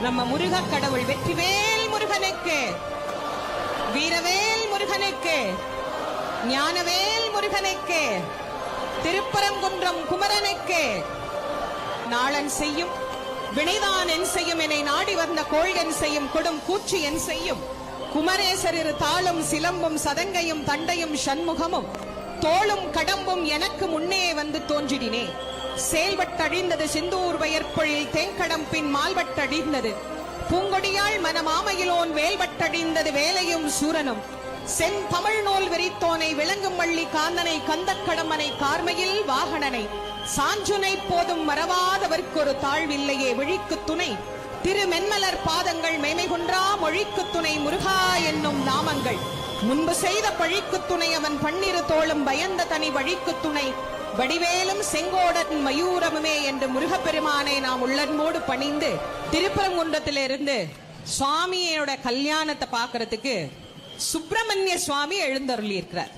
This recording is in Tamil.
நம்ம முருக கடவுள் வெற்றிவேல் முருகனுக்கு, வீரவேல் முருகனுக்கு, ஞானவேல் முருகனுக்கு, திருப்பரங்குன்றம் குமரனுக்கு. நாளன் செய்யும் வினைதான் என் செய்யும், என்னை நாடி வந்த கோள் என் செய்யும், கொடும் கூச்சி என் செய்யும். குமரேசர் இரு தாளும் சிலம்பும் சதங்கையும் தண்டையும் சண்முகமும் தோளும் கடம்பும் எனக்கு முன்னே வந்து தோன்றிடினே. செயல்பட்டழிந்தது சிந்தூர் வயற்பொழில் தேங்கடம் பின் மால்வட்டழிந்தது பூங்கொடியாள் மனமாமையிலோன் வேல்வட்டழிந்தது வேலையும் சூரனும். சென் தமிழ் நூல் விரித்தோனை விளங்கும் வள்ளி காந்தனை கந்தக்கடம்பனை கார்மையில் வாகனனை சாஞ்சுனை போதும் மறவாதவர்க்கு ஒரு தாழ்வில்லையே விழிக்கு துணை திருமென்மலர் பாதங்கள் மெய்மை குன்றா மொழிக்கு துணை முருகா என்னும் நாமங்கள். முன்பு செய்த பழிக்கு துணை அவன் பன்னிரு தோளும் பயந்த தனி வழிக்கு துணை வடிவேலும் செங்கோடன் மயூரமுமே என்று முருகப்பெருமானை நாம் உள்ளன்போடு பணிந்து திருப்பரங்குன்றத்திலிருந்து சுவாமியோட கல்யாணத்தை பார்க்கறதுக்கு சுப்பிரமணிய சுவாமி எழுந்தருளி இருக்கிறார்.